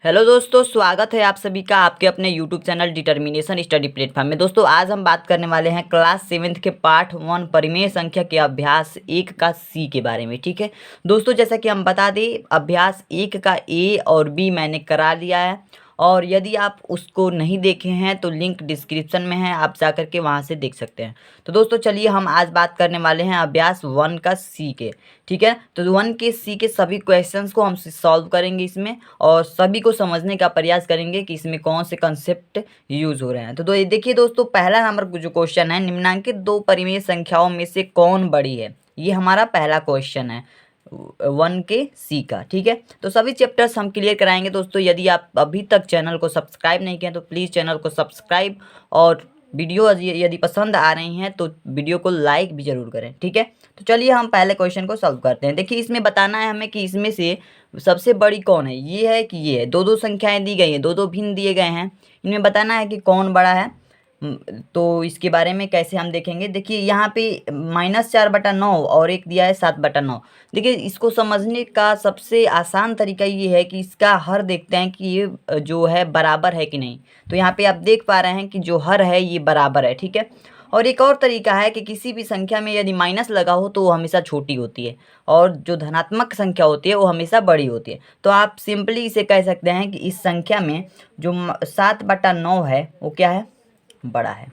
Hello दोस्तों, स्वागत है आप सभी का आपके अपने YouTube channel determination study platform में। दोस्तों आज हम बात करने वाले हैं क्लास 7th के पार्ट 1 परिमेय संख्या के अभ्यास 1 का सी के बारे में। ठीक है दोस्तों, जैसा कि हम बता दें, अभ्यास 1 का ए और बी मैंने करा लिया है, और यदि आप उसको नहीं देखे हैं तो लिंक डिस्क्रिप्शन में है, आप जा कर के वहाँ से देख सकते हैं। तो दोस्तों चलिए हम आज बात करने वाले हैं अभ्यास 1 का सी के। ठीक है, तो 1 के सी के सभी क्वेश्चंस को हम सॉल्व करेंगे इसमें, और सभी को समझने का प्रयास करेंगे कि इसमें कौन से कंसेप्ट यूज हो रहे हैं। तो देखिए दोस्तों, पहला नंबर जो क्वेश्चन है, निम्नांकित दो परिमेय संख्याओं में से कौन बड़ी है, ये हमारा पहला क्वेश्चन है 1 के सी का। ठीक है, तो सभी चैप्टर्स हम क्लियर कराएंगे दोस्तों। यदि आप अभी तक चैनल को सब्सक्राइब नहीं किए तो प्लीज़ चैनल को सब्सक्राइब, और वीडियो यदि पसंद आ रही हैं तो वीडियो को लाइक भी जरूर करें। ठीक है, तो चलिए हम पहले क्वेश्चन को सॉल्व करते हैं। देखिए, इसमें बताना है हमें कि इसमें से सबसे बड़ी कौन है। ये है कि ये है, दो दो संख्याएं दी गई हैं, दो दो भिन्न दिए गए हैं, इनमें बताना है कि कौन बड़ा है। तो इसके बारे में कैसे हम देखेंगे। देखिए यहाँ पे -4/9 और एक दिया है 7/9। देखिए, इसको समझने का सबसे आसान तरीका ये है कि इसका हर देखते हैं कि ये जो है बराबर है कि नहीं। तो यहाँ पे आप देख पा रहे हैं कि जो हर है ये बराबर है। ठीक है, और एक और तरीका है कि किसी भी संख्या में यदि माइनस लगा हो तो वो हमेशा छोटी होती है, और जो धनात्मक संख्या होती है वो हमेशा बड़ी होती है। तो आप सिंपली इसे कह सकते हैं कि इस संख्या में जो 7/9 है वो क्या है, बड़ा है।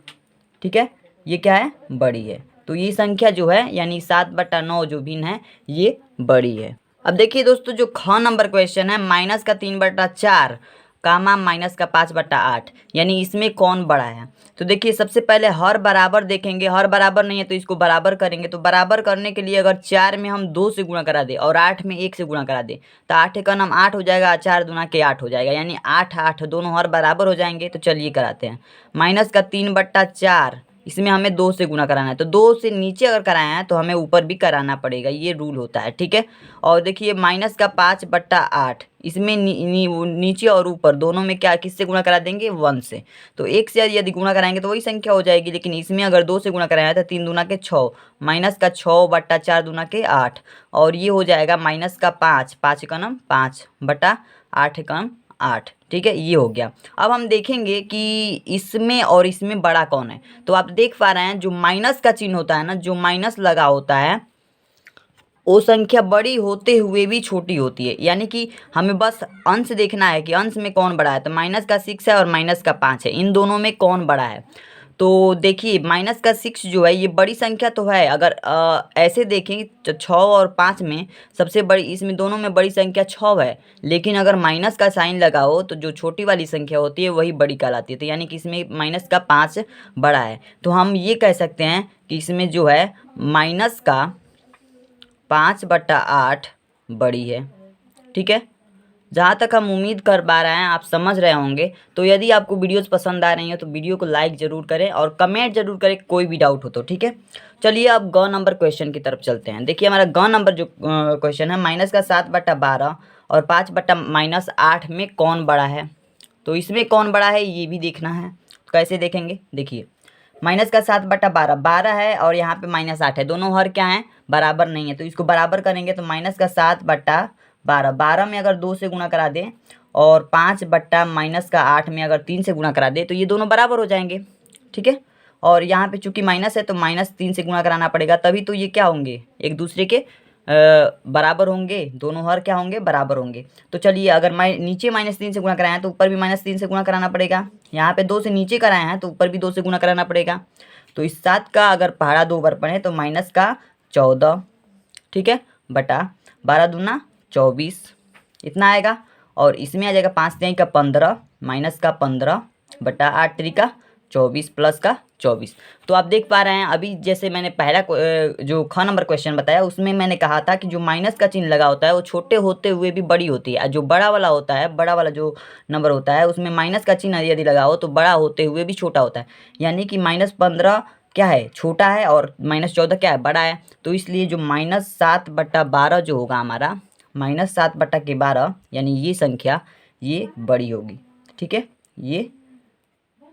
ठीक है, ये क्या है, बड़ी है। तो ये संख्या जो है यानी 7/9 जो भिन्न है ये बड़ी है। अब देखिए दोस्तों, जो ख नंबर क्वेश्चन है, -3/4 कामा -5/8, यानी इसमें कौन बड़ा है। तो देखिए, सबसे पहले हर बराबर देखेंगे। हर बराबर नहीं है तो इसको बराबर करेंगे। तो बराबर करने के लिए अगर 4 में हम 2 से गुणा करा दें और 8 में 1 से गुणा करा दें तो 8 का नाम 8 हो जाएगा, 4 दूना के 8 हो जाएगा, यानी 8 8 दोनों हर बराबर हो जाएंगे। तो चलिए कराते हैं। -3/4 इसमें हमें 2 से गुणा कराना है, तो 2 से नीचे अगर कराया है तो हमें ऊपर भी कराना पड़ेगा, ये रूल होता है। ठीक है, और देखिए -5/8 इसमें नीचे और ऊपर दोनों में क्या किससे गुणा करा देंगे, 1 से। तो 1 से यदि गुणा कराएंगे तो वही संख्या हो जाएगी, लेकिन इसमें अगर 2 से गुणा कराया तो 3 दूना के 6, -6/4 दूना के 8, और ये हो जाएगा -5, 5 का नाम 5/8 का नाम 8। ठीक है, ये हो गया। अब हम देखेंगे कि इसमें और इसमें बड़ा कौन है। तो आप देख पा रहे हैं, जो माइनस का चिन्ह होता है ना, जो माइनस लगा होता है वो संख्या बड़ी होते हुए भी छोटी होती है। यानी कि हमें बस अंश देखना है कि अंश में कौन बड़ा है। तो -6 है और -5 है, इन दोनों में कौन बड़ा है। तो देखिए, -6 जो है ये बड़ी संख्या तो है। अगर ऐसे देखें तो 6 और 5 में सबसे बड़ी, इसमें दोनों में बड़ी संख्या 6 है, लेकिन अगर माइनस का साइन लगा हो तो जो छोटी वाली संख्या होती है वही बड़ी कहलाती है। तो यानी कि इसमें -5 बड़ा है। तो हम ये कह सकते हैं कि इसमें जो है -5/8 बड़ी है। ठीक है, जहाँ तक हम उम्मीद कर पा रहे हैं आप समझ रहे होंगे। तो यदि आपको वीडियोस पसंद आ रही हैं तो वीडियो को लाइक ज़रूर करें और कमेंट जरूर करें कोई भी डाउट हो तो। ठीक है, चलिए अब ग नंबर क्वेश्चन की तरफ चलते हैं। देखिए, हमारा ग नंबर जो क्वेश्चन है, -7/12 और 5/-8 में कौन बड़ा है। तो इसमें कौन बड़ा है ये भी देखना है। तो कैसे देखेंगे, देखिए -7/12 12 है और यहाँ पे -8 है, दोनों हर क्या हैं, बराबर नहीं है। तो इसको बराबर करेंगे तो -7/12, 12 में अगर 2 से गुणा करा दें और 5/-8 में अगर 3 से गुणा करा दें तो ये दोनों बराबर हो जाएंगे। ठीक है, और यहाँ पे चूंकि माइनस है तो -3 से गुणा कराना पड़ेगा, तभी तो ये क्या होंगे, एक दूसरे के बराबर होंगे, दोनों हर क्या होंगे, बराबर होंगे। तो चलिए, अगर नीचे -3 से गुणा कराए हैं तो ऊपर भी -3 से गुणा कराना पड़ेगा। यहाँ पे 2 से नीचे कराए हैं तो ऊपर भी 2 से गुणा कराना पड़ेगा। तो इस 7 का अगर पहाड़ा 2 बार पढ़े तो -14, ठीक है, बटा 12 दूना 24 इतना आएगा। और इसमें आ जाएगा 5 3 का 15, -15 बटा 8 3 का 24 प्लस का 24। तो आप देख पा रहे हैं, अभी जैसे मैंने पहला जो ख नंबर क्वेश्चन बताया उसमें मैंने कहा था कि जो माइनस का चिन्ह लगा होता है वो छोटे होते हुए भी बड़ी होती है, जो बड़ा वाला होता है, बड़ा वाला जो नंबर होता है उसमें माइनस का चिन्ह यदि लगा हो तो बड़ा होते हुए भी छोटा होता है। यानी कि -15 क्या है, छोटा है, और -14 क्या है, बड़ा है। तो इसलिए जो -7/12 जो होगा हमारा, -7/12 यानी ये संख्या ये बड़ी होगी। ठीक है, ये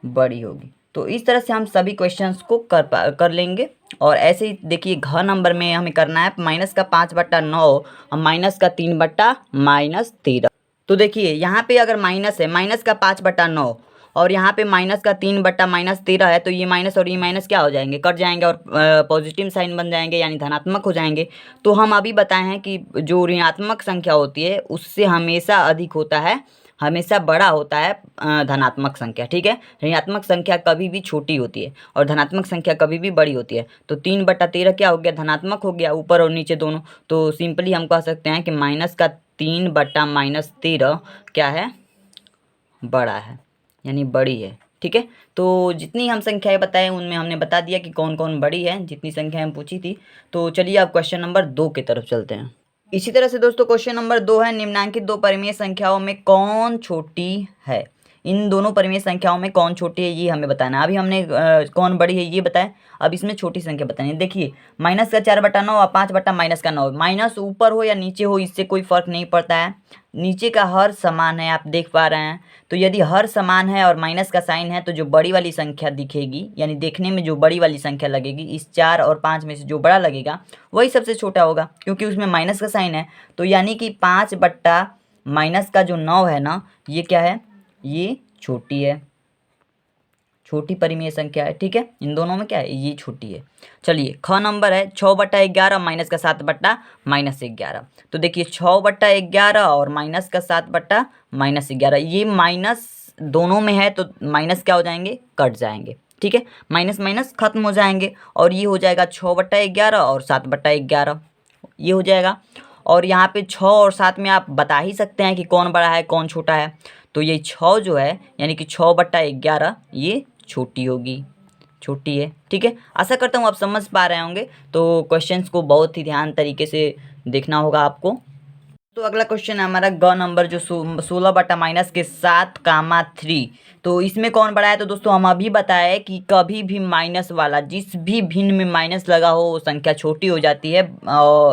बड़ी होगी। तो इस तरह से हम सभी क्वेश्चंस को कर लेंगे। और ऐसे ही देखिए, घ नंबर में हमें करना है -5/9 और -3/-13। तो देखिए यहाँ पे अगर माइनस है, माइनस का 5/9 और यहाँ पे माइनस का 3/-13 है, तो ये माइनस और ये माइनस क्या हो जाएंगे, कट जाएंगे और पॉजिटिव साइन बन जाएंगे यानी धनात्मक हो जाएंगे। तो हम अभी बताए हैं कि जो ऋणात्मक संख्या होती है उससे हमेशा अधिक होता है, हमेशा बड़ा होता है धनात्मक संख्या, ठीक है। ऋणात्मक संख्या कभी भी छोटी होती है और धनात्मक संख्या कभी भी बड़ी होती है। तो 3/13 क्या हो गया, धनात्मक हो गया, ऊपर और नीचे दोनों। तो सिंपली हम कह सकते हैं कि माइनस का 3/-13 क्या है, बड़ा है यानी बड़ी है, ठीक है। तो जितनी हम संख्याएं बताएं उनमें हमने बता दिया कि कौन कौन बड़ी है, जितनी संख्याएं हम पूछी थी। तो चलिए अब क्वेश्चन नंबर 2 की तरफ चलते हैं। इसी तरह से दोस्तों क्वेश्चन नंबर 2 है, निम्नांकित दो परिमेय संख्याओं में कौन छोटी है। इन दोनों परिमेय संख्याओं में कौन छोटी है ये हमें बताना है। अभी हमने कौन बड़ी है ये बताया, अब इसमें छोटी संख्या बतानी है। देखिए माइनस का 4/9 और 5/-9, माइनस ऊपर हो या नीचे हो इससे कोई फर्क नहीं पड़ता है, नीचे का हर समान है, आप देख पा रहे हैं। तो यदि हर समान है और माइनस का साइन है तो जो बड़ी वाली संख्या दिखेगी यानी देखने में जो बड़ी वाली संख्या लगेगी, इस 4 और 5 में से जो बड़ा लगेगा वही सबसे छोटा होगा, क्योंकि उसमें माइनस का साइन है। तो यानी कि 5/-9 का जो 9 है ना, ये क्या है, ये छोटी है, छोटी परिमेय संख्या है, ठीक है। इन दोनों में क्या है, ये छोटी है। चलिए ख नंबर है 6/11 माइनस का 7/-11। तो देखिए 6/11 और माइनस का 7/-11, ये माइनस दोनों में है तो माइनस क्या हो जाएंगे, कट जाएंगे, ठीक है। माइनस माइनस खत्म हो जाएंगे और ये हो जाएगा 6/11 और 7/11, ये हो जाएगा। और यहाँ पे 6 और 7 में आप बता ही सकते हैं कि कौन बड़ा है कौन छोटा है। तो ये 6 जो है यानी कि 6/11 ये छोटी होगी, छोटी है, ठीक है। आशा करता हूँ आप समझ पा रहे होंगे। तो क्वेश्चंस को बहुत ही ध्यान तरीके से देखना होगा आपको। तो अगला क्वेश्चन है हमारा ग नंबर जो 16/-7, तो इसमें कौन बड़ा है। तो दोस्तों हम अभी बताए कि कभी भी माइनस वाला, जिस भी भिन्न में माइनस लगा हो वो संख्या छोटी हो जाती है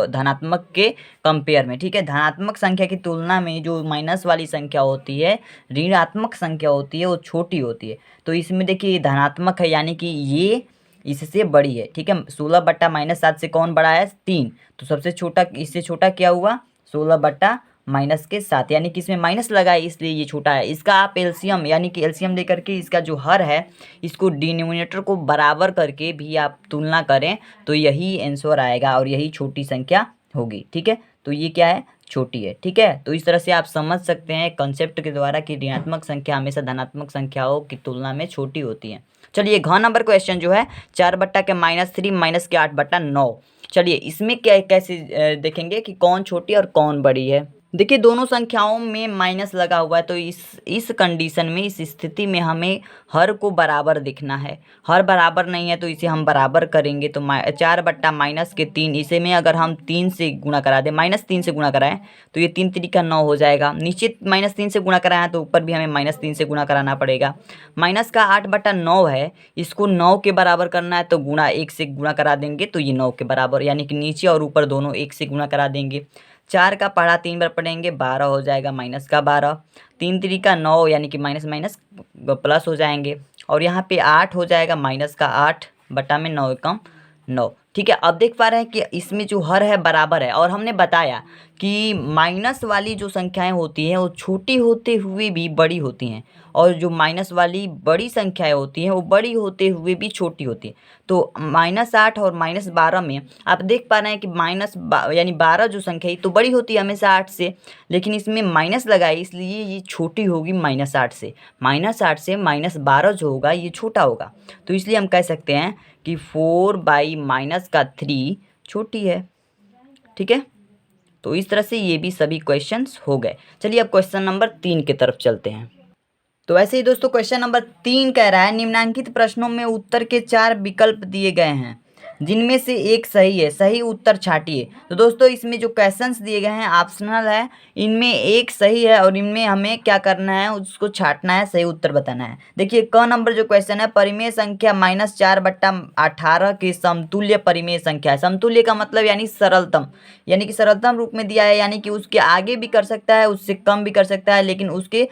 धनात्मक के कंपेयर में, ठीक है। धनात्मक संख्या की तुलना में जो माइनस वाली संख्या होती है, ऋणात्मक संख्या होती है, वो छोटी होती है। तो इसमें देखिए धनात्मक है यानी कि ये इससे बड़ी है, ठीक है। 16/-7 से कौन बड़ा है, 3। तो सबसे छोटा, इससे छोटा क्या हुआ, 16/-7 यानी कि इसमें माइनस लगा है इसलिए ये छोटा है। इसका आप एलसीएम यानी कि एलसीएम लेकर के इसका जो हर है इसको डिनोमिनेटर को बराबर करके भी आप तुलना करें तो यही आंसर आएगा और यही छोटी संख्या होगी, ठीक है। तो ये क्या है, छोटी है, ठीक है। तो इस तरह से आप समझ सकते हैं कंसेप्ट के द्वारा कि ऋणात्मक संख्या हमेशा धनात्मक संख्याओं की तुलना में छोटी होती है। चलिए घ नंबर क्वेश्चन जो है 4/-3 माइनस के 8/9। चलिए इसमें क्या कैसे देखेंगे कि कौन छोटी और कौन बड़ी है। देखिए दोनों संख्याओं में माइनस लगा हुआ है तो इस कंडीशन में, इस स्थिति में हमें हर को बराबर दिखना है। हर बराबर नहीं है तो इसे हम बराबर करेंगे। तो 4/-3 इसे में अगर हम 3 से गुणा करा दें, -3 से गुणा कराएं तो ये 3×3 = 9 हो जाएगा। नीचे -3 से गुणा कराएं तो ऊपर भी हमें -3 से गुणा कराना पड़ेगा। माइनस का 8/9 है, इसको 9 के बराबर करना है तो 1 से गुणा करा देंगे तो ये 9 के बराबर, यानी कि नीचे और ऊपर दोनों 1 से गुणा करा देंगे। 4 का पढ़ा 3 बार पढ़ेंगे 12 हो जाएगा, माइनस का 12। 3×3 = 9 यानी कि माइनस माइनस प्लस हो जाएंगे। और यहाँ पे 8 हो जाएगा, माइनस का 8 बटा में 9 एकम 9, ठीक है। अब देख पा रहे हैं कि इसमें जो हर है बराबर है। और हमने बताया कि माइनस वाली जो संख्याएं होती हैं वो छोटी होते हुए भी बड़ी होती हैं और जो माइनस वाली बड़ी संख्याएं होती हैं वो बड़ी होते हुए भी छोटी होती हैं। तो -8 और -12 में आप देख पा रहे हैं कि यानी 12 जो संख्या है तो बड़ी होती है हमेशा 8 से, लेकिन इसमें माइनस लगा है इसलिए ये छोटी होगी -8 से। -8 से -12 जो होगा ये छोटा होगा। तो इसलिए हम कह सकते हैं कि 4/-3 छोटी है, ठीक है। तो इस तरह से ये भी सभी क्वेश्चंस हो गए। चलिए अब क्वेश्चन नंबर 3 की तरफ चलते हैं। तो ऐसे ही दोस्तों क्वेश्चन नंबर 3 कह रहा है निम्नांकित प्रश्नों में उत्तर के 4 विकल्प दिए गए हैं जिनमें से एक सही है, सही उत्तर छांटिए। तो दोस्तों इसमें जो क्वेश्चंस दिए गए हैं ऑप्शनल है, इनमें एक सही है और इनमें हमें क्या करना है, उसको छांटना है, सही उत्तर बताना है। देखिए क नंबर जो क्वेश्चन है, परिमेय संख्या -4/18 के समतुल्य परिमेय संख्या है। समतुल्य का मतलब यानी सरलतम, यानी कि सरलतम रूप में दिया है, यानी कि उसके आगे भी कर सकता है, उससे कम भी कर सकता है, लेकिन उसके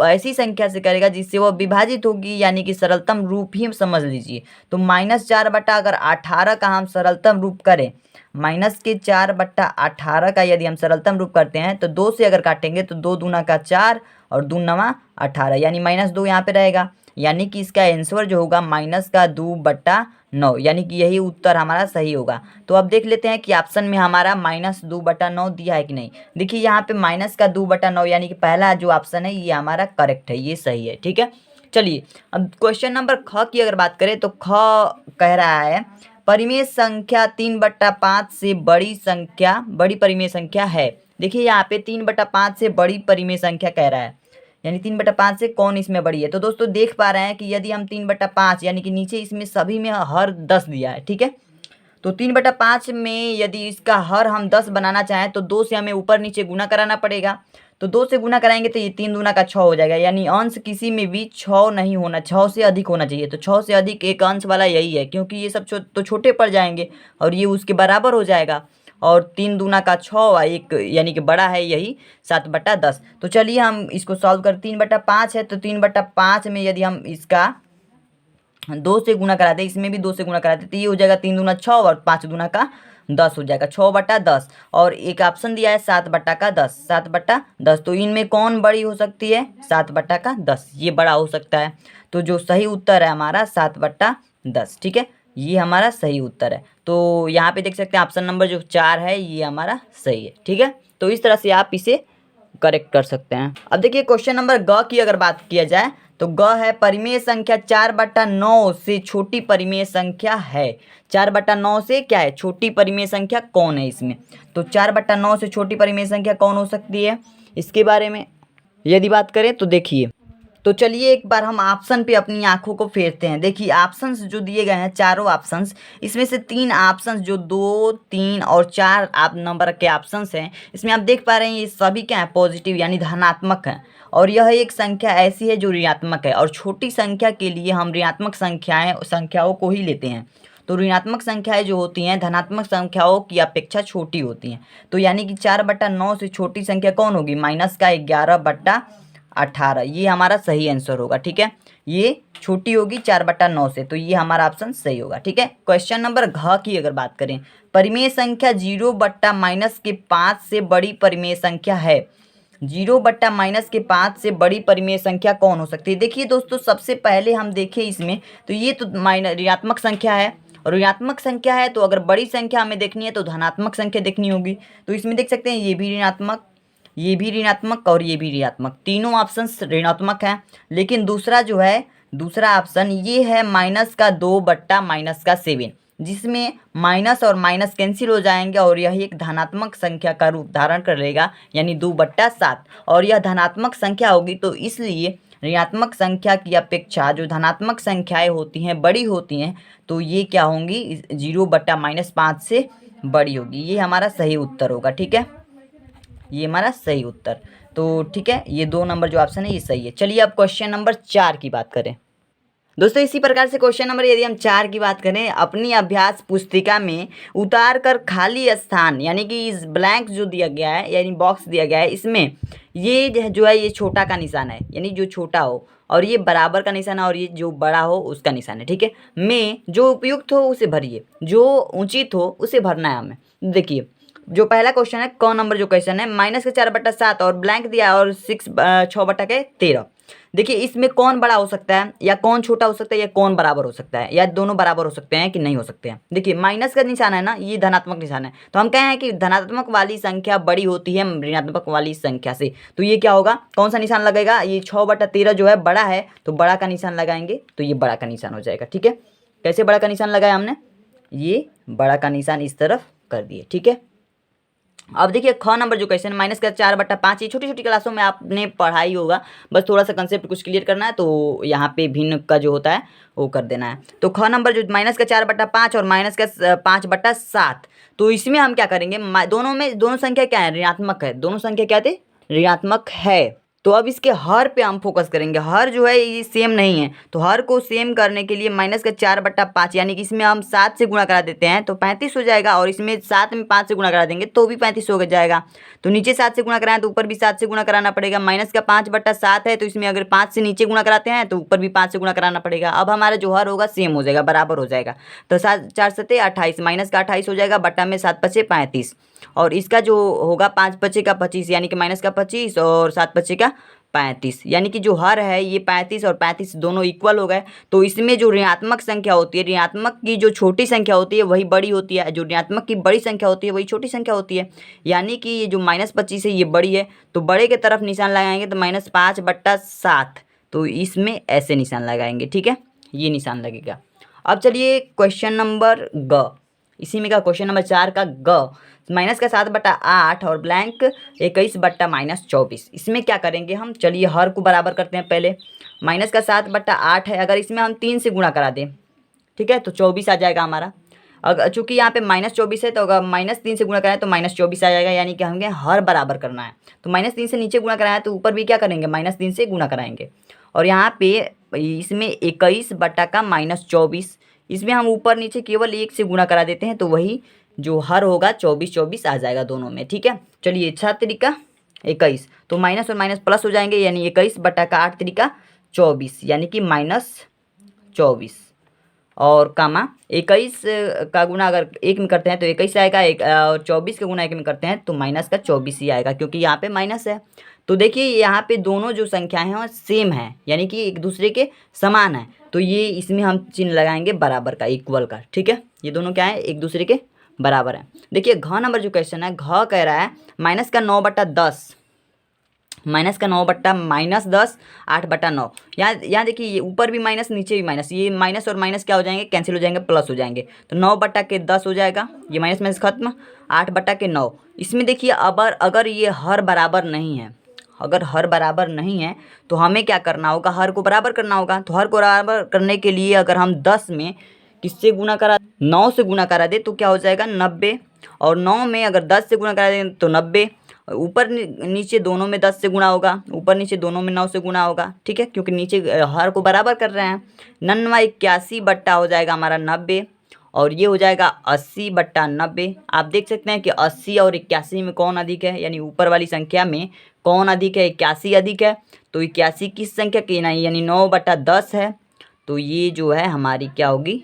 ऐसी संख्या से करेगा जिससे वो विभाजित होगी, यानी कि सरलतम रूप ही समझ लीजिए। तो -4 बटा अगर 18 18 का हम सरलतम रूप करें, -4/18 का यदि हम सरलतम रूप करते हैं तो 2 से अगर काटेंगे तो 2 दूना का 4 और 2 नवा 18, यानी -2 यहाँ पे रहेगा, यानी कि इसका आंसर जो होगा -2/9, यानी कि यही उत्तर हमारा सही होगा। तो अब देख लेते हैं कि ऑप्शन में हमारा -2/9 दिया है कि नहीं। देखिए यहाँ पे -2/9 यानी कि पहला जो ऑप्शन है ये हमारा करेक्ट है, ये सही है। ठीक है, चलिए अब क्वेश्चन नंबर ख की अगर बात करें तो ख कह रहा है परिमेय संख्या 3/5 से बड़ी परिमेय संख्या है। देखिए यहाँ पे 3/5 से बड़ी परिमेय संख्या कह रहा है, यानी 3/5 से कौन इसमें बड़ी है। तो दोस्तों देख पा रहे हैं कि यदि हम 3/5 यानी कि नीचे इसमें सभी में हर 10 दिया है, ठीक है, तो 3/5 में यदि इसका हर हम 10 बनाना चाहें तो 2 से हमें ऊपर नीचे गुना कराना पड़ेगा। तो 2 से गुना कराएंगे तो ये 3 दूना का 6 हो जाएगा, यानी अंश किसी में भी 6 नहीं होना, 6 से अधिक होना चाहिए। तो 6 से अधिक एक अंश वाला यही है, क्योंकि ये सब तो छोटे पड़ जाएंगे और ये उसके बराबर हो जाएगा। और 3 दूना का 6 एक यानी कि बड़ा है यही 7/10। तो चलिए हम इसको सॉल्व कर, 3/5 है तो 3/5 में यदि हम इसका 2 से गुना कराते हैं, इसमें भी 2 से गुना कराते तो ये हो जाएगा 3 दूना 6 और 5 दूना का 10 हो जाएगा, 6/10। और एक ऑप्शन दिया है 7/10, 7/10। तो इनमें कौन बड़ी हो सकती है, 7/10, ये बड़ा हो सकता है। तो जो सही उत्तर है हमारा 7/10, ठीक है, ये हमारा सही उत्तर है। तो यहाँ पे देख सकते हैं ऑप्शन नंबर जो 4 है ये हमारा सही है। ठीक है, तो इस तरह से आप इसे करेक्ट कर सकते हैं। अब देखिए क्वेश्चन नंबर ग की अगर बात किया जाए तो ग है परिमेय संख्या 4/9 से छोटी परिमेय संख्या है। 4/9 से क्या है, छोटी परिमेय संख्या कौन है इसमें। तो 4/9 से छोटी परिमेय संख्या कौन हो सकती है, इसके बारे में यदि बात करें तो देखिए, तो चलिए एक बार हम ऑप्शन पे अपनी आंखों को फेरते हैं। देखिए ऑप्शंस जो दिए गए हैं, चारों ऑप्शंस, इसमें से 3 ऑप्शंस जो 2, 3 और 4 आप नंबर के ऑप्शंस हैं, इसमें आप देख पा रहे हैं ये सभी क्या है, पॉजिटिव यानी धनात्मक है। और यह एक संख्या ऐसी है जो ऋणात्मक है, और छोटी संख्या के लिए हम ऋणात्मक संख्याओं को ही लेते हैं। तो ऋणात्मक संख्याएं जो होती हैं धनात्मक संख्याओं की अपेक्षा छोटी होती हैं। तो यानी कि 4/9 से छोटी संख्या कौन होगी, -11/18, ये हमारा सही आंसर होगा। ठीक है, ये छोटी होगी 4/9 से, तो ये हमारा ऑप्शन सही होगा। ठीक है, क्वेश्चन नंबर घ की अगर बात करें, परिमेय संख्या 0/-5 से बड़ी परिमेय संख्या है। 0/-5 से बड़ी परिमेय संख्या कौन हो सकती है। देखिए दोस्तों सबसे पहले हम देखें इसमें, तो ये तो ऋणात्मक संख्या है, और ऋणात्मक संख्या है तो अगर बड़ी संख्या हमें देखनी है तो धनात्मक संख्या देखनी होगी। तो इसमें देख सकते हैं ये भी ऋणात्मक, ये भी ऋणात्मक और ये भी ऋणात्मक, तीनों ऑप्शन ऋणात्मक हैं। लेकिन दूसरा जो है, दूसरा ऑप्शन ये है -2/-7, जिसमें माइनस और माइनस कैंसिल हो जाएंगे और यह एक धनात्मक संख्या का रूप धारण कर लेगा, यानी 2/7, और यह धनात्मक संख्या होगी। तो इसलिए ऋणात्मक संख्या की अपेक्षा जो धनात्मक संख्याएं होती हैं बड़ी होती हैं, तो ये क्या होंगी, 0/-5 से बड़ी होगी। ये हमारा सही उत्तर होगा। ठीक है, ये हमारा सही उत्तर। तो ठीक है, ये 2 नंबर जो ऑप्शन है ये सही है। चलिए अब क्वेश्चन नंबर 4 की बात करें। दोस्तों इसी प्रकार से क्वेश्चन नंबर यदि हम 4 की बात करें, अपनी अभ्यास पुस्तिका में उतार कर खाली स्थान यानी कि इस ब्लैंक जो दिया गया है यानी बॉक्स दिया गया है, इसमें ये जो है ये छोटा का निशान है, यानी जो छोटा हो, और ये बराबर का निशान है, और ये जो बड़ा हो उसका निशान है। ठीक है, में जो उपयुक्त हो उसे भरिए, जो उचित हो उसे भरना है हमें। देखिए जो पहला क्वेश्चन है, क नंबर जो क्वेश्चन है, -4/7 और ब्लैंक दिया है और 6/13। देखिए इसमें कौन बड़ा हो सकता है या कौन छोटा हो सकता है या कौन बराबर हो सकता है, या दोनों बराबर हो सकते हैं कि नहीं हो सकते हैं। देखिए माइनस का निशान है ना, ये धनात्मक निशान है, तो हम कहें कि धनात्मक वाली संख्या बड़ी होती है ऋणात्मक वाली संख्या से। तो ये क्या होगा, कौन सा निशान लगेगा, ये 6/13 जो है बड़ा है, तो बड़ा का निशान लगाएंगे तो ये बड़ा का निशान हो जाएगा। ठीक है, कैसे बड़ा का निशान लगाया हमने, ये बड़ा का निशान इस तरफ कर दिए। ठीक है, अब देखिए ख नंबर जो क्वेश्चन, -4/5, ये छोटी छोटी क्लासों में आपने पढ़ाई होगा, बस थोड़ा सा कंसेप्ट कुछ क्लियर करना है, तो यहाँ पे भिन्न का जो होता है वो कर देना है। तो ख नंबर जो -4/5 और -5/7, तो इसमें हम क्या करेंगे, दोनों संख्या क्या है, ऋणात्मक है, दोनों संख्या क्या थे, ऋणात्मक है। तो अब इसके हर पे हम फोकस करेंगे। हर जो है ये सेम नहीं है, तो हर को सेम करने के लिए माइनस का 4/5 यानी कि इसमें हम 7 से गुणा करा देते हैं तो 35 हो जाएगा, और इसमें 7 में 5 से गुणा करा देंगे तो भी 35 हो जाएगा। तो नीचे 7 से गुणा कराएं तो ऊपर भी 7 से गुणा कराना पड़ेगा। माइनस का 5/7 है, तो इसमें अगर 5 से नीचे गुणा कराते हैं तो ऊपर भी 5 से गुणा कराना पड़ेगा। अब हमारा जो हर होगा सेम हो जाएगा, बराबर हो जाएगा। तो 7×4 = 28, माइनस का 28 हो जाएगा, बट्टा में 7×5 = 35, और इसका जो होगा 5×5 = 25 यानी कि माइनस का 25 और 7×5 = 35, यानी कि जो हर है ये 35 और 35 दोनों इक्वल हो गए। तो इसमें जो ऋणात्मक संख्या होती है, ऋणात्मक की जो छोटी संख्या होती है वही बड़ी होती है, जो ऋणात्मक की बड़ी संख्या होती है वही छोटी संख्या होती है। यानी कि ये जो -25 है ये बड़ी है, तो बड़े के तरफ निशान लगाएंगे तो -5/7, तो इसमें ऐसे निशान लगाएंगे, ठीक है, ये निशान लगेगा। अब चलिए क्वेश्चन नंबर ग, इसी में का क्वेश्चन नंबर 4 का ग, माइनस का 7/8 और ब्लैंक 21/-24, इसमें क्या करेंगे हम, चलिए हर को बराबर करते हैं पहले। माइनस का 7/8 है, अगर इसमें हम 3 से गुणा करा दें, ठीक है, तो 24 आ जाएगा हमारा। अगर चूंकि यहाँ पे -24 है तो अगर -3 से गुणा कराएं तो -24 आ जाएगा, यानी कि हमें हर बराबर करना है। तो -3 से नीचे गुणा कराया तो ऊपर भी क्या करेंगे, -3 से गुणा कराएंगे। और यहाँ पे इसमें 21/-24, इसमें हम ऊपर नीचे केवल 1 से गुणा करा देते हैं तो वही जो हर होगा 24 आ जाएगा दोनों में, ठीक है। चलिए 7×3 = 21, तो माइनस और माइनस प्लस हो जाएंगे, यानी 21/8×3 = 24, यानी कि -24, और कामा 21 का गुना अगर 1 में करते हैं तो 21 आएगा, और 24 का गुना 1 में करते हैं तो माइनस का 24 ही आएगा, क्योंकि यहाँ पे माइनस है। तो देखिए यहाँ पे दोनों जो संख्याएं हैं वो सेम है, यानी कि एक दूसरे के समान है, तो ये इसमें हम चिन्ह लगाएंगे बराबर का, इक्वल का, ठीक है। ये दोनों क्या है, एक दूसरे के बराबर है। देखिए घ नंबर जो क्वेश्चन है, घ कह रहा है माइनस का 9/10, माइनस का 9/-10 8/9। यहाँ देखिए ये ऊपर भी माइनस नीचे भी माइनस, ये माइनस और माइनस क्या हो जाएंगे, कैंसिल हो जाएंगे, प्लस हो जाएंगे। तो 9/10 हो जाएगा, ये माइनस माइनस खत्म, 8/9। इसमें देखिए अगर ये हर बराबर नहीं है, अगर हर बराबर नहीं है तो हमें क्या करना होगा, हर को बराबर करना होगा। तो हर को बराबर करने के लिए अगर हम 10 में किससे गुना करा, 9 से गुना करा दे तो क्या हो जाएगा 90, और 9 में अगर 10 से गुना करा दें तो 90। ऊपर नीचे दोनों में 10 से गुणा होगा, ऊपर नीचे दोनों में 9 से गुणा होगा, ठीक है, क्योंकि नीचे हर को बराबर कर रहे हैं। 81 बट्टा हो जाएगा हमारा 90, और ये हो जाएगा 80/90। आप देख सकते हैं कि 80 और 81 में कौन अधिक है, यानी ऊपर वाली संख्या में कौन अधिक है, 81 अधिक है। तो 81 किस संख्या की नहीं, यानी 9/10 है, तो ये जो है हमारी क्या होगी,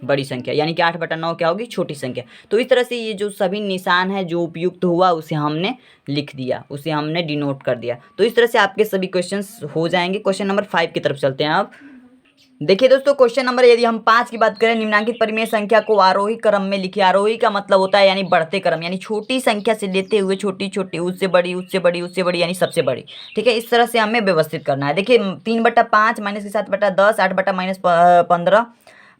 बड़ी संख्या, यानी कि 8/9 क्या होगी, छोटी संख्या। तो इस तरह से ये जो सभी निशान है जो उपयुक्त हुआ उसे हमने लिख दिया, उसे हमने डिनोट कर दिया। तो इस तरह से आपके सभी क्वेश्चंस हो जाएंगे। क्वेश्चन नंबर 5 की तरफ चलते हैं। अब देखिए दोस्तों, क्वेश्चन नंबर यदि हम 5 की बात करें, निम्नांकित परिमेय संख्या को आरोही क्रम में लिखिए। आरोही का मतलब होता है यानी बढ़ते क्रम, यानी छोटी संख्या से लेते हुए छोटी छोटी, उससे बड़ी, उससे बड़ी, उससे बड़ी, यानी सबसे बड़ी, ठीक है। इस तरह से हमें व्यवस्थित करना है। देखिए 3/5 माइनस के 7/10 8/-15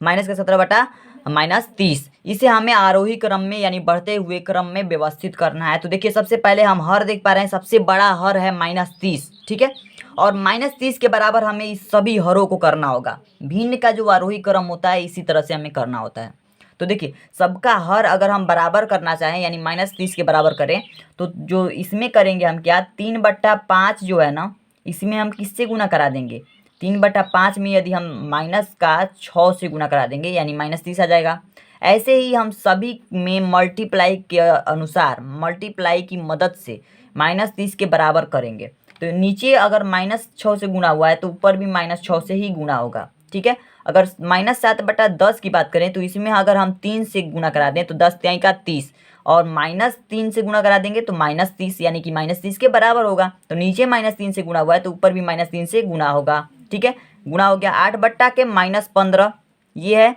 माइनस के 17/-30, इसे हमें आरोही क्रम में यानी बढ़ते हुए क्रम में व्यवस्थित करना है। तो देखिए सबसे पहले हम हर देख पा रहे हैं, सबसे बड़ा हर है -30, ठीक है, और -30 के बराबर हमें इस सभी हरों को करना होगा। भिन्न का जो आरोही क्रम होता है इसी तरह से हमें करना होता है। तो देखिए सबका हर अगर हम बराबर करना चाहें यानी -30 के बराबर करें तो जो इसमें करेंगे हम क्या, 3/5 जो है ना, इसमें हम किससे गुना करा देंगे, 3/5 में यदि हम माइनस का 6 से गुना करा देंगे यानी -30 आ जाएगा। ऐसे ही हम सभी में मल्टीप्लाई के अनुसार, मल्टीप्लाई की मदद से -30 के बराबर करेंगे। तो नीचे अगर -6 से गुणा हुआ है तो ऊपर भी -6 से ही गुणा होगा, ठीक है। अगर -7/10 की बात करें तो इसमें अगर हम 3 से गुणा करा दें तो 10×3 = 30, और -3 से गुणा करा देंगे तो -30, यानी कि -30 के बराबर होगा। तो नीचे -3 से गुणा हुआ है तो ऊपर भी -3 से गुणा होगा, ठीक है, गुणा हो गया। 8/-15 ये है।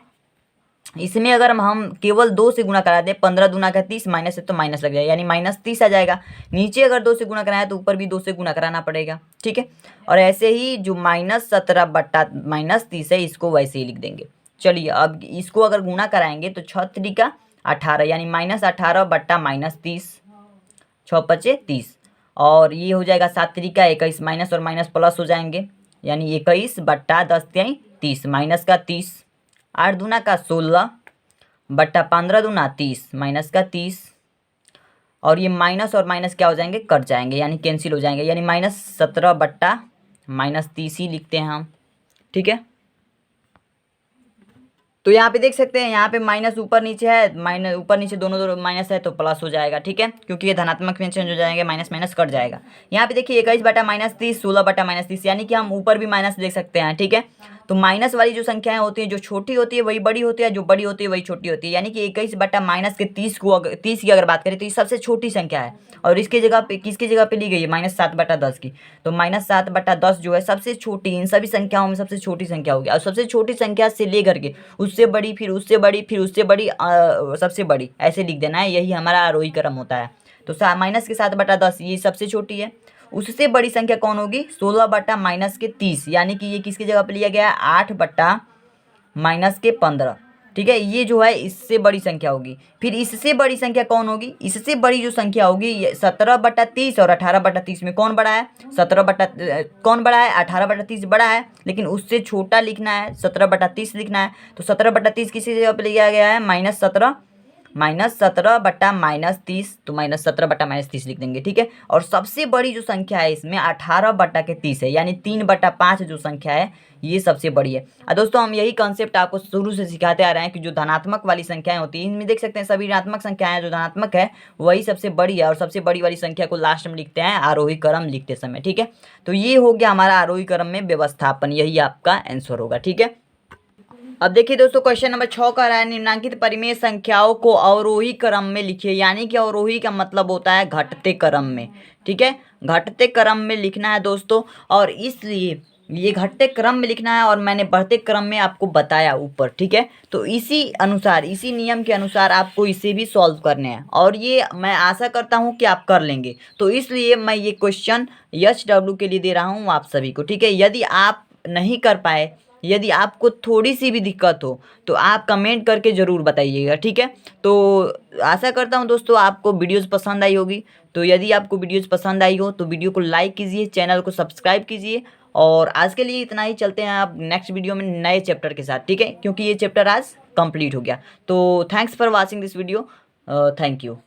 इसमें अगर हम केवल 2 से गुणा करा दें, 15 दूना का 30, माइनस है तो माइनस लग जाएगा, यानी -30 आ जाएगा। नीचे अगर 2 से गुणा कराया तो ऊपर भी 2 से गुणा कराना पड़ेगा, ठीक है। और ऐसे ही जो -17/-30 है इसको वैसे ही लिख देंगे। चलिए अब इसको अगर गुणा कराएंगे तो 6×3 = 18, यानी -18/-30, 6×5 = 30, और ये हो जाएगा 7×3 = 21, माइनस और माइनस प्लस हो जाएंगे, यानी 21/10×3 30, माइनस का 30, 8×2 = 16 बट्टा 15×2 = 30, माइनस का 30, और ये माइनस और माइनस क्या हो जाएंगे, कट जाएंगे, यानी कैंसिल हो जाएंगे, यानी -17/-30 ही लिखते हैं हम, ठीक है। तो यहाँ पे देख सकते हैं, यहाँ पे माइनस ऊपर नीचे है, माइनस ऊपर नीचे दोनों दोनों माइनस है तो प्लस हो जाएगा, ठीक है, क्योंकि ये धनात्मक में चेंज हो जाएंगे, माइनस माइनस कट जाएगा। यहाँ पे देखिए 21/-30, 16/-30, यानी कि हम ऊपर भी माइनस देख सकते हैं, ठीक है। तो माइनस वाली जो संख्याएं होती हैं, जो छोटी होती है वही बड़ी होती है, जो बड़ी होती है वही छोटी होती है, यानी कि 21/-30 को 30 की अगर बात करें तो ये सबसे छोटी संख्या है, और इसकी जगह पे किसकी जगह पे ली गई है, -7/10 की। तो -7/10 जो है सबसे छोटी, इन सभी संख्याओं में सबसे छोटी संख्या होगी, और सबसे छोटी संख्या से लेकर के उससे बड़ी, फिर उससे बड़ी, फिर उससे बड़ी, सबसे बड़ी, ऐसे लिख देना है, यही हमारा आरोही क्रम होता है। तो -7/10 ये सबसे छोटी है। उससे बड़ी संख्या कौन होगी, 16/-30, यानी कि ये किसकी जगह पे लिया गया है, 8/-15, ठीक है, ये जो है इससे बड़ी संख्या होगी। फिर इससे बड़ी संख्या कौन होगी, इससे बड़ी जो संख्या होगी ये 17/30 और 18/30 में कौन बड़ा है, कौन बड़ा है, 18/30 बड़ा है, लेकिन उससे छोटा लिखना है, 17/30 लिखना है। तो 17/30 किसी जगह पे लिया गया है, -17/-30, तो -17/-30 लिख देंगे, ठीक है। और सबसे बड़ी जो संख्या है इसमें 18/30 है, यानी 3/5 जो संख्या है ये सबसे बड़ी है। दोस्तों हम यही कॉन्सेप्ट आपको शुरू से सिखाते आ रहे हैं कि जो धनात्मक वाली संख्याएं होती हैं, इनमें देख सकते हैं सभी ऋणात्मक संख्याएं, जो धनात्मक है वही सबसे बड़ी है, और सबसे बड़ी वाली संख्या को लास्ट में लिखते हैं आरोही क्रम लिखते समय, ठीक है। तो ये हो गया हमारा आरोही क्रम में व्यवस्थापन, यही आपका आंसर होगा, ठीक है। अब देखिए दोस्तों क्वेश्चन नंबर 6 कह रहा है निम्नलिखित परिमेय संख्याओं को अवरोही क्रम में लिखिए, यानी कि अवरोही का मतलब होता है घटते क्रम में, ठीक है, घटते क्रम में लिखना है दोस्तों। और इसलिए ये घटते क्रम में लिखना है, और मैंने बढ़ते क्रम में आपको बताया ऊपर, ठीक है। तो इसी अनुसार, इसी नियम के अनुसार आपको इसे भी सॉल्व करने हैं, और ये मैं आशा करता हूँ कि आप कर लेंगे। तो इसलिए मैं ये क्वेश्चन HW के लिए दे रहा हूँ आप सभी को, ठीक है। यदि आप नहीं कर पाए, यदि आपको थोड़ी सी भी दिक्कत हो तो आप कमेंट करके ज़रूर बताइएगा, ठीक है। तो आशा करता हूँ दोस्तों आपको वीडियोज़ पसंद आई होगी। तो यदि आपको वीडियोज़ पसंद आई हो तो वीडियो को लाइक कीजिए, चैनल को सब्सक्राइब कीजिए, और आज के लिए इतना ही। चलते हैं आप नेक्स्ट वीडियो में नए चैप्टर के साथ, ठीक है, क्योंकि ये चैप्टर आज कंप्लीट हो गया। तो thanks for watching this video, thank you.